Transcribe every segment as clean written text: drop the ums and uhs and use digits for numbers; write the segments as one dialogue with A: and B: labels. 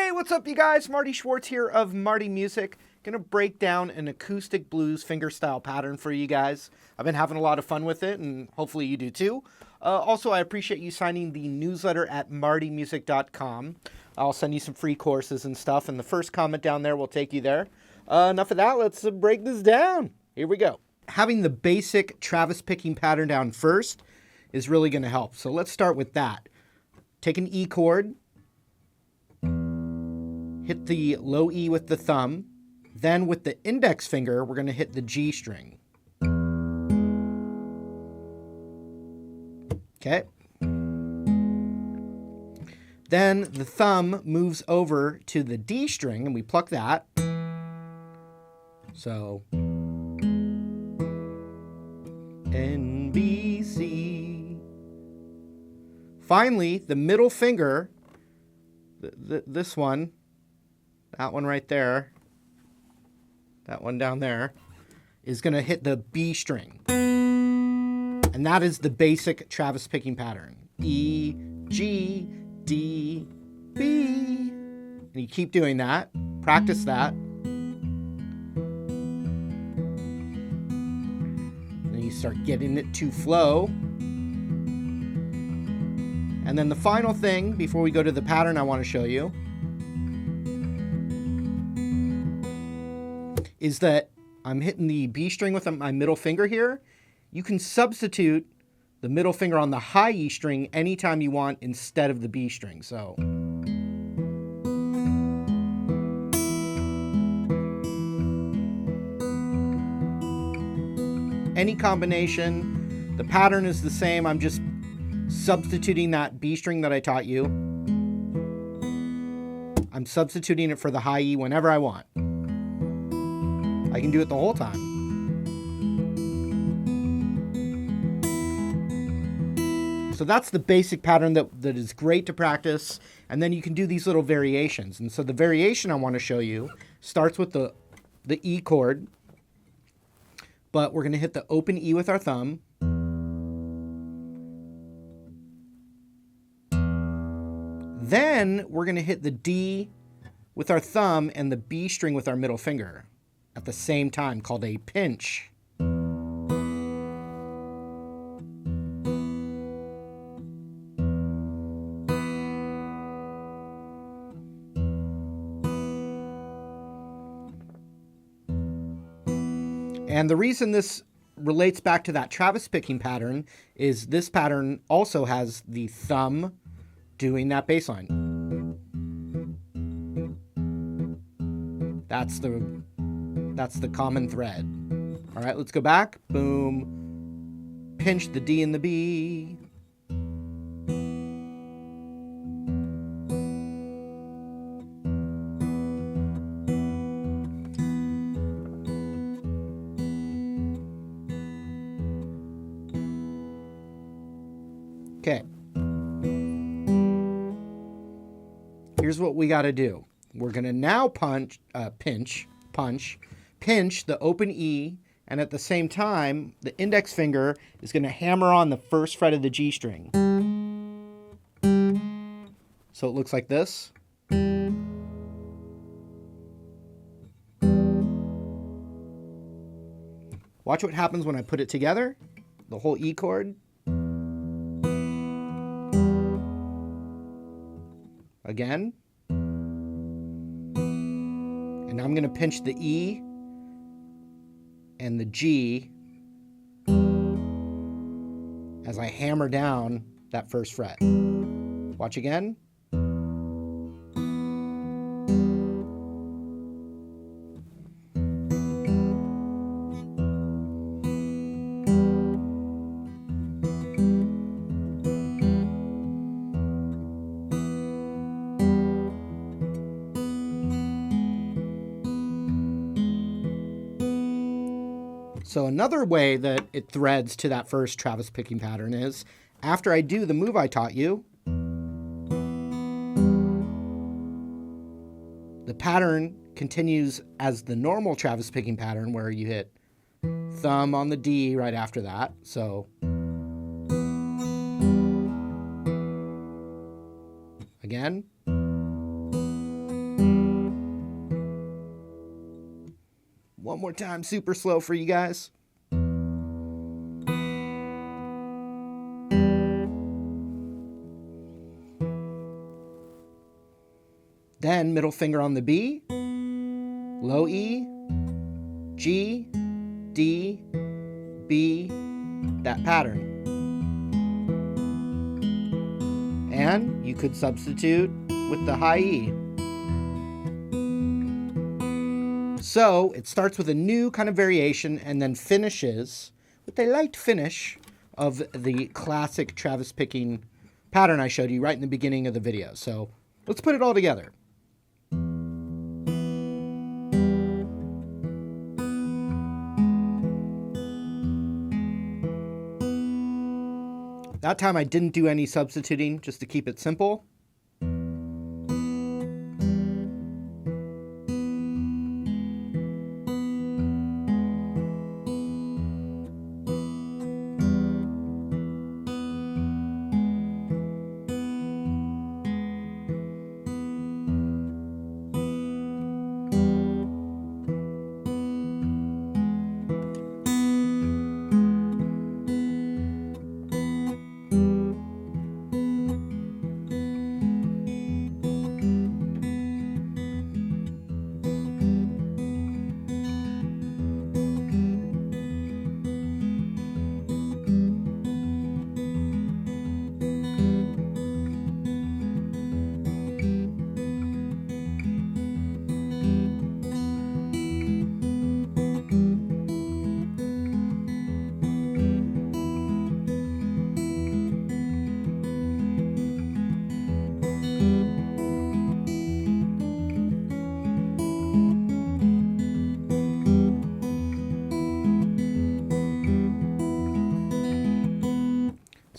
A: Hey, what's up, you guys? Marty Schwartz here of Marty Music. Gonna break down an acoustic blues fingerstyle pattern for you guys. I've been having a lot of fun with it, and hopefully you do too. Also, I appreciate you signing the newsletter at martymusic.com. I'll send you some free courses and stuff, and the first comment down there will take you there. Enough of that, let's break this down. Here we go. Having the basic Travis picking pattern down first is really gonna help. So let's start with that. Take an E chord, hit the low E with the thumb, then with the index finger, we're going to hit the G string. Okay. Then the thumb moves over to the D string, and we pluck that. So, N, B, C. Finally, the middle finger, this one, that one right there, that one down there, is going to hit the B string. And that is the basic Travis picking pattern. E, G, D, B. And you keep doing that. Practice that. Then you start getting it to flow. And then the final thing, before we go to the pattern I want to show you, is that I'm hitting the B string with my middle finger here. You can substitute the middle finger on the high E string anytime you want instead of the B string. So any combination, the pattern is the same. I'm just substituting that B string that I taught you. I'm substituting it for the high E whenever I want. I can do it the whole time. So that's the basic pattern that is great to practice. And then you can do these little variations. And so the variation I want to show you starts with the E chord. But we're going to hit the open E with our thumb. Then we're going to hit the D with our thumb and the B string with our middle finger at the same time, called a pinch. And the reason this relates back to that Travis picking pattern is this pattern also has the thumb doing that bass line. That's the common thread. All right, let's go back. Boom. Pinch the D and the B. Okay. Here's what we got to do. We're going to now pinch the open E, and at the same time, the index finger is going to hammer on the first fret of the G string. So it looks like this. Watch what happens when I put it together, the whole E chord. Again. And now I'm going to pinch the E and the G as I hammer down that first fret. Watch again. So another way that it threads to that first Travis picking pattern is after I do the move I taught you, the pattern continues as the normal Travis picking pattern where you hit thumb on the D right after that. So again. One more time, super slow for you guys. Then middle finger on the B, low E, G, D, B, that pattern. And you could substitute with the high E. So it starts with a new kind of variation and then finishes with a light finish of the classic Travis picking pattern I showed you right in the beginning of the video. So let's put it all together. That time I didn't do any substituting, just to keep it simple.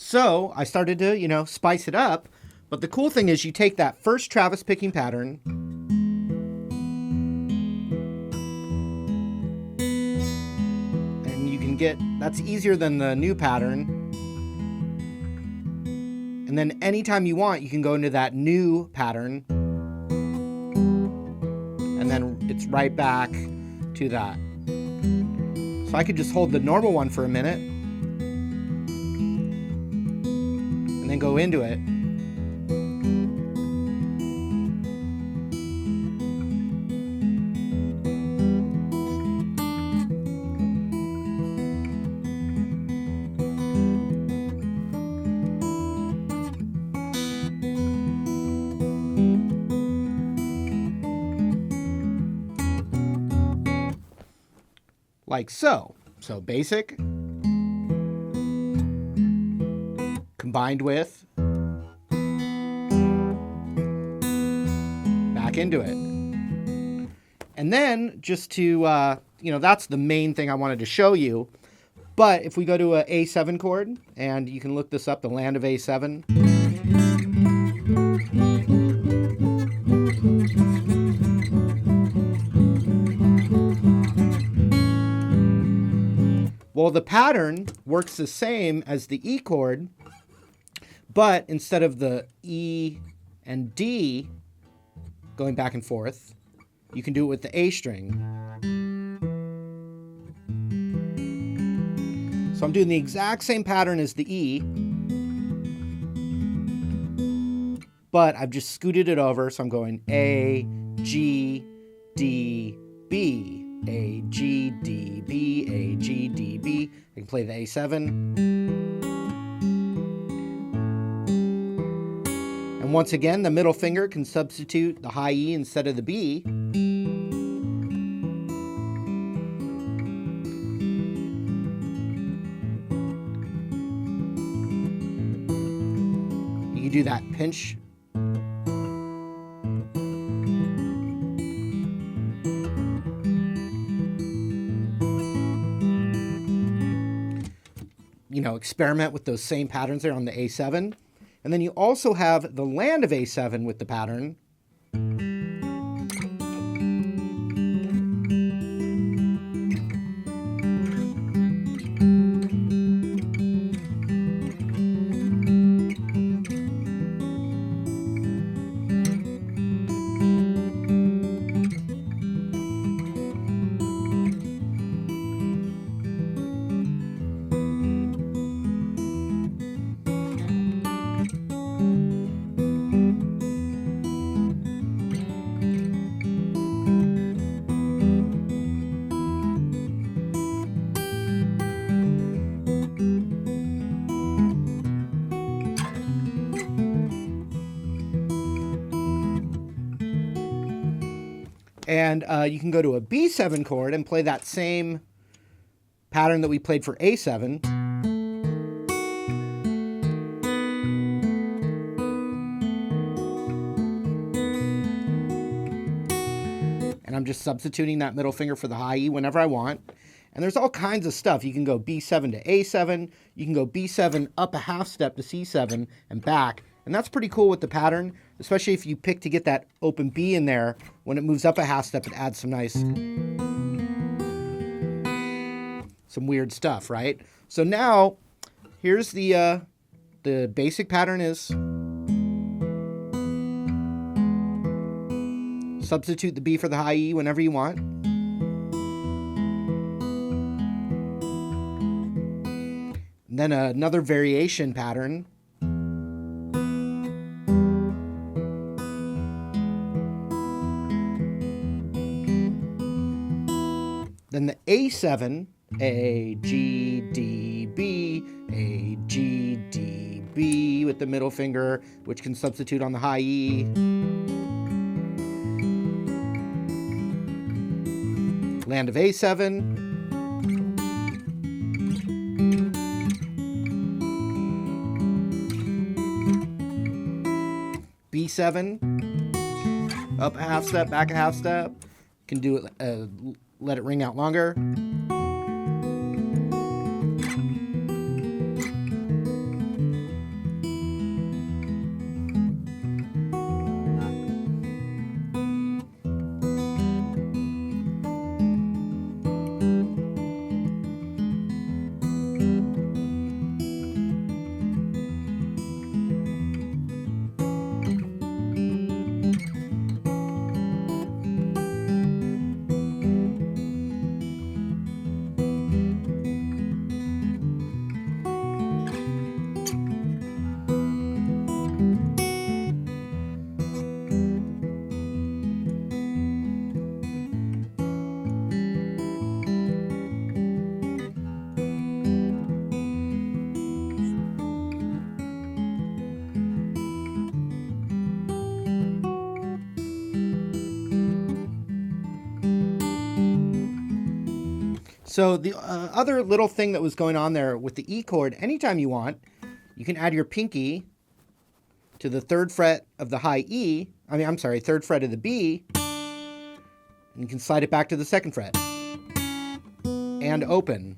A: So I started to, spice it up. But the cool thing is you take that first Travis picking pattern and you can get, that's easier than the new pattern. And then anytime you want, you can go into that new pattern and then it's right back to that. So I could just hold the normal one for a minute and then go into it. Like so. So basic combined with back into it. And then just to, that's the main thing I wanted to show you. But if we go to a A7 chord, and you can look this up, the land of A7. Well, the pattern works the same as the E chord, but instead of the E and D going back and forth, you can do it with the A string. So I'm doing the exact same pattern as the E, but I've just scooted it over, so I'm going A, G, D, B. A, G, D, B, A, G, D, B. I can play the A7. And once again, the middle finger can substitute the high E instead of the B. You can do that pinch. Experiment with those same patterns there on the A7. And then you also have the land of A7 with the pattern. And you can go to a B7 chord and play that same pattern that we played for A7. And I'm just substituting that middle finger for the high E whenever I want. And there's all kinds of stuff. You can go B7 to A7. You can go B7 up a half step to C7 and back. And that's pretty cool with the pattern, especially if you pick to get that open B in there. When it moves up a half step, it adds some nice, some weird stuff, right? So now, here's the basic pattern is substitute the B for the high E whenever you want. And then another variation pattern. Then the A7, A, G, D, B, A, G, D, B with the middle finger, which can substitute on the high E. Land of A7. B7. Up a half step, back a half step. Can do it, let it ring out longer. So the other little thing that was going on there with the E chord, anytime you want, you can add your pinky to the third fret of the high E, third fret of the B, and you can slide it back to the second fret, and open.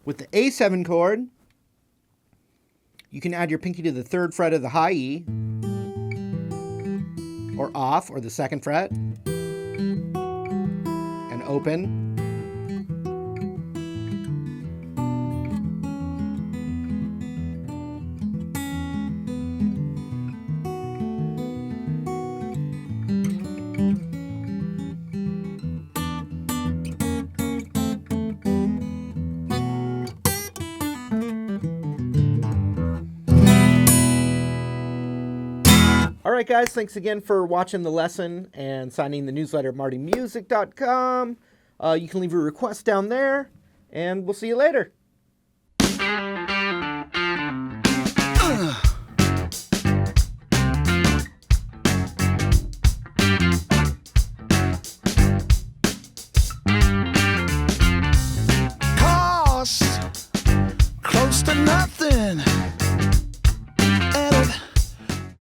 A: With the A7 chord, you can add your pinky to the third fret of the high E, or off, or the second fret, and open. All right, guys, thanks again for watching the lesson and signing the newsletter at martymusic.com. You can leave a request down there, and we'll see you later.